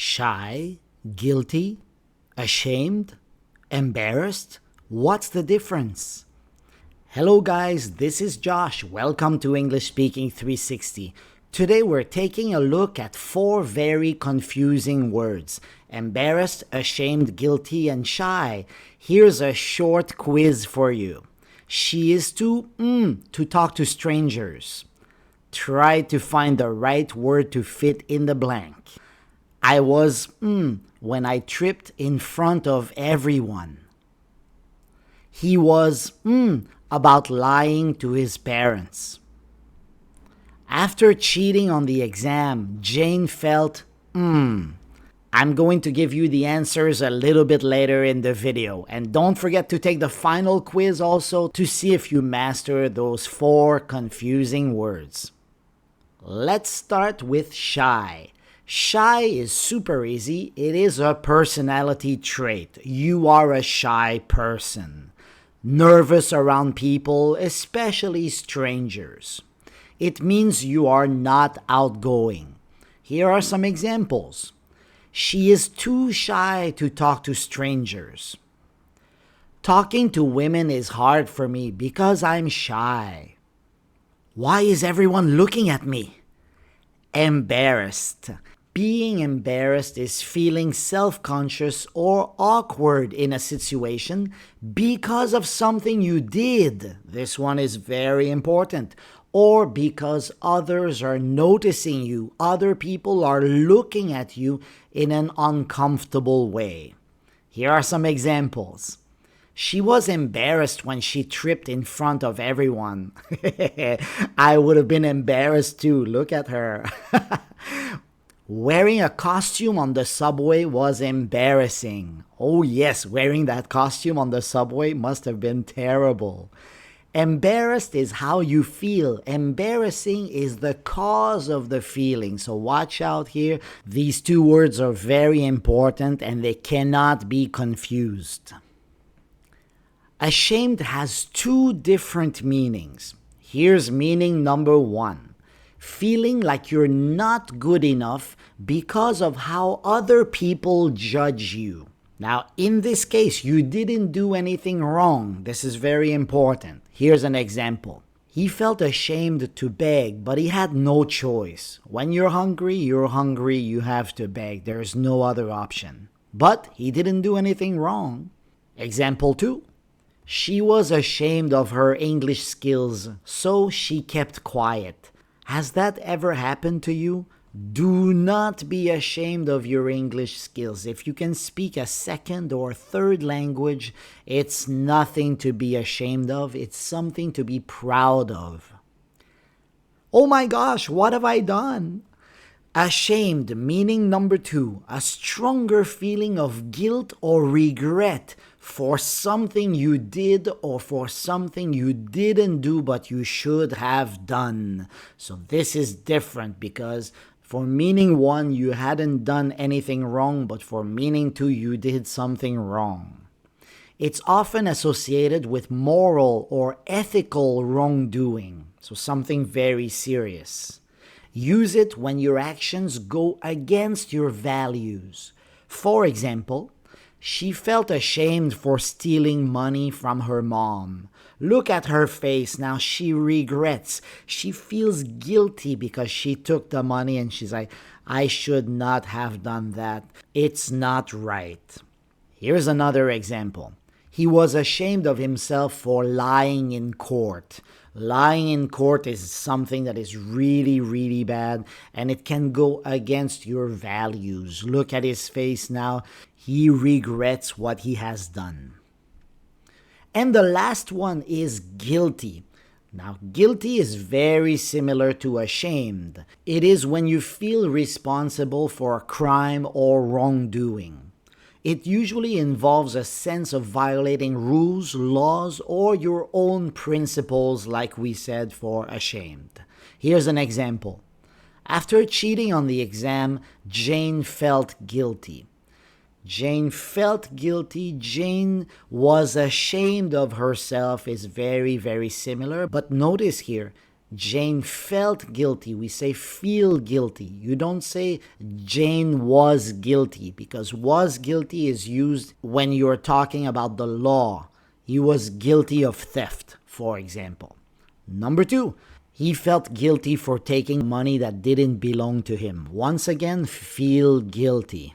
Shy, guilty, ashamed, embarrassed? What's the difference? Hello guys, this is Josh. Welcome to English Speaking 360. Today we're taking a look at 4 very confusing words: embarrassed, ashamed, guilty, and shy. Here's a short quiz for you. She is to talk to strangers. Try to find the right word to fit in the blank. I was when I tripped in front of everyone. He was about lying to his parents. After cheating on the exam, Jane felt I'm going to give you the answers a little bit later in the video. And don't forget to take the final quiz also to see if you master those 4 confusing words. Let's start with shy. Shy is super easy. It is a personality trait. You are a shy person. Nervous around people, especially strangers. It means you are not outgoing. Here are some examples. She is too shy to talk to strangers. Talking to women is hard for me because I'm shy. Why is everyone looking at me? Embarrassed. Being embarrassed is feeling self-conscious or awkward in a situation because of something you did. This one is very important. Or because others are noticing you. Other people are looking at you in an uncomfortable way. Here are some examples. She was embarrassed when she tripped in front of everyone. I would have been embarrassed too. Look at her. Wearing a costume on the subway was embarrassing. Oh yes, wearing that costume on the subway must have been terrible. Embarrassed is how you feel. Embarrassing is the cause of the feeling. So watch out here. These 2 words are very important and they cannot be confused. Ashamed has 2 different meanings. Here's meaning number 1. Feeling like you're not good enough because of how other people judge you. Now, in this case, you didn't do anything wrong. This is very important. Here's an example. He felt ashamed to beg, but he had no choice. When you're hungry, you have to beg. There's no other option. But he didn't do anything wrong. Example 2. She was ashamed of her English skills, so she kept quiet. Has that ever happened to you? Do not be ashamed of your English skills. If you can speak a second or third language, it's nothing to be ashamed of. It's something to be proud of. Oh my gosh, what have I done? Ashamed, meaning number 2, a stronger feeling of guilt or regret for something you did or for something you didn't do but you should have done. So this is different because for meaning 1, you hadn't done anything wrong, but for meaning 2, you did something wrong. It's often associated with moral or ethical wrongdoing, so something very serious. Use it when your actions go against your values. For example, she felt ashamed for stealing money from her mom. Look at her face now. She regrets. She feels guilty because she took the money and she's like, I should not have done that. It's not right. Here's another example. He was ashamed of himself for lying in court. Lying in court is something that is really, really bad, and it can go against your values. Look at his face now. He regrets what he has done. And the last one is guilty. Now, guilty is very similar to ashamed. It is when you feel responsible for a crime or wrongdoing. It usually involves a sense of violating rules, laws, or your own principles, like we said for ashamed. Here's an example. After cheating on the exam, Jane felt guilty. Jane felt guilty. Jane was ashamed of herself is very, very similar. But notice here, Jane felt guilty. We say feel guilty. You don't say Jane was guilty, because was guilty is used when you're talking about the law. He was guilty of theft, for example. Number 2, he felt guilty for taking money that didn't belong to him. Once again, feel guilty.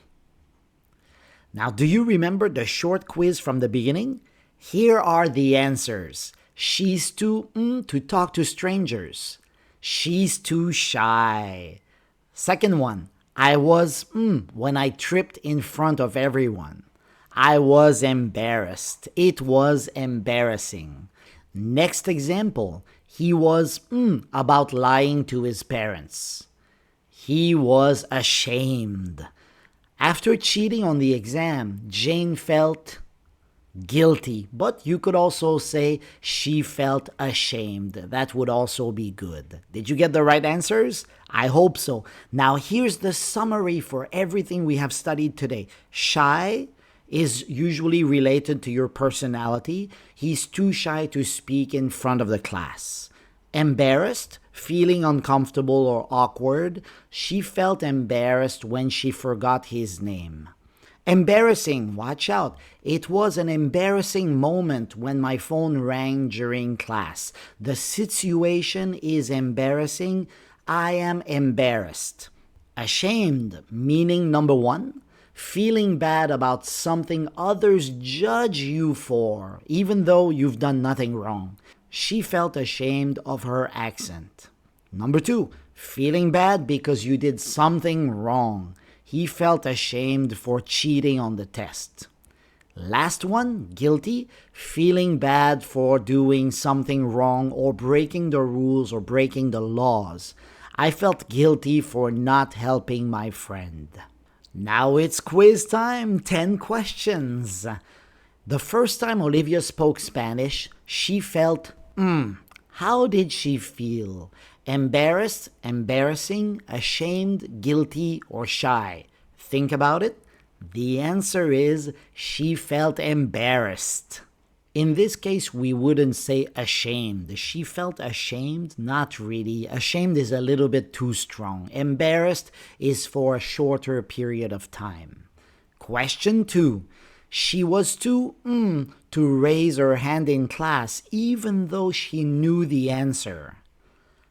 Now, do you remember the short quiz from the beginning? Here are the answers. She's too to talk to strangers. She's too shy. Second one, I was when I tripped in front of everyone. I was embarrassed. It was embarrassing. Next example, he was about lying to his parents. He was ashamed. After cheating on the exam, Jane felt guilty, but you could also say she felt ashamed. That would also be good. Did you get the right answers? I hope so. Now here's the summary for everything we have studied today. Shy is usually related to your personality. He's too shy to speak in front of the class. Embarrassed, feeling uncomfortable or awkward. She felt embarrassed when she forgot his name. Embarrassing, watch out. It was an embarrassing moment when my phone rang during class. The situation is embarrassing. I am embarrassed. Ashamed, meaning number 1, feeling bad about something others judge you for, even though you've done nothing wrong. She felt ashamed of her accent. Number 2, feeling bad because you did something wrong. He felt ashamed for cheating on the test. Last one, guilty, feeling bad for doing something wrong or breaking the rules or breaking the laws. I felt guilty for not helping my friend. Now it's quiz time, 10 questions. The first time Olivia spoke Spanish, she felt, how did she feel? Embarrassed, embarrassing, ashamed, guilty, or shy? Think about it. The answer is she felt embarrassed. In this case, we wouldn't say ashamed. She felt ashamed? Not really. Ashamed is a little bit too strong. Embarrassed is for a shorter period of time. Question 2. She was too to raise her hand in class even though she knew the answer.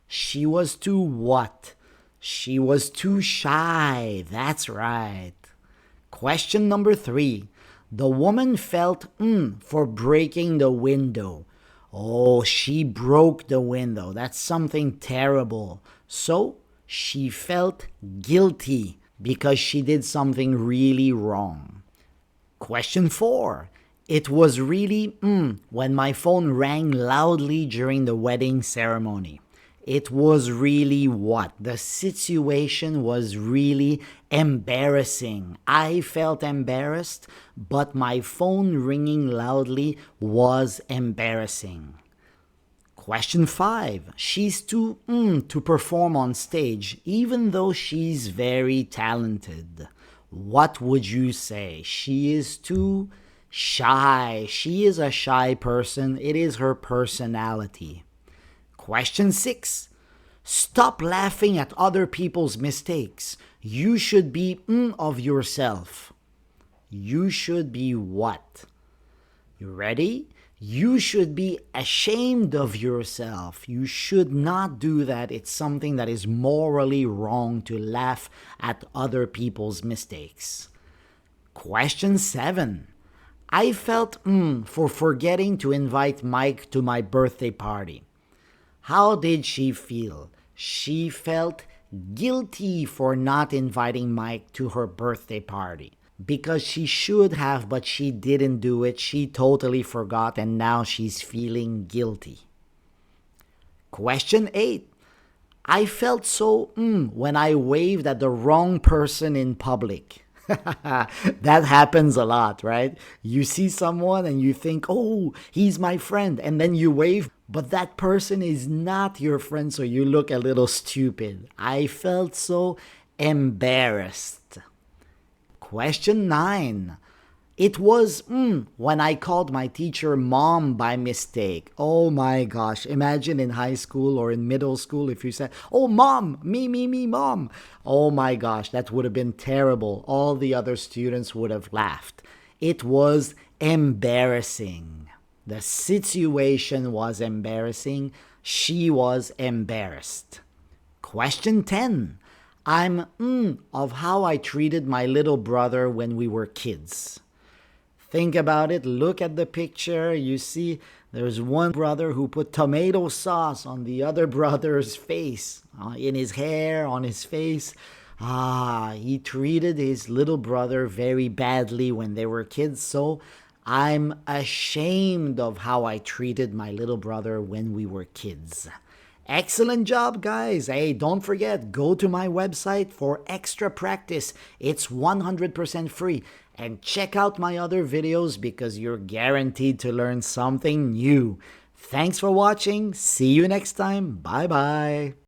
She was too what? She was too shy. That's right. Question number 3. The woman felt for breaking the window. Oh, she broke the window. That's something terrible. So she felt guilty because she did something really wrong. Question 4. It was really when my phone rang loudly during the wedding ceremony. It was really what? The situation was really embarrassing. I felt embarrassed, but my phone ringing loudly was embarrassing. Question 5. She's too to perform on stage, even though she's very talented. What would you say? She is too shy. She is a shy person. It is her personality. Question 6. Stop laughing at other people's mistakes. You should be of yourself. You should be what? You ready? You should be ashamed of yourself. You should not do that. It's something that is morally wrong to laugh at other people's mistakes. Question 7. I felt for forgetting to invite Mike to my birthday party. How did she feel? She felt guilty for not inviting Mike to her birthday party. Because she should have, but she didn't do it. She totally forgot, and now she's feeling guilty. Question 8. I felt so when I waved at the wrong person in public. That happens a lot, right? You see someone and you think, oh, he's my friend, and then you wave, but that person is not your friend, so you look a little stupid. I felt so embarrassed. Question 9. It was when I called my teacher mom by mistake. Oh my gosh. Imagine in high school or in middle school if you said, oh, mom, me, mom. Oh my gosh, that would have been terrible. All the other students would have laughed. It was embarrassing. The situation was embarrassing. She was embarrassed. Question 10. I'm of how I treated my little brother when we were kids. Think about it. Look at the picture. You see there's one brother who put tomato sauce on the other brother's face, in his hair, on his face. He treated his little brother very badly when they were kids. So I'm ashamed of how I treated my little brother when we were kids. Excellent job, guys. Hey, don't forget, go to my website for extra practice. It's 100% free. And check out my other videos because you're guaranteed to learn something new. Thanks for watching. See you next time. Bye-bye.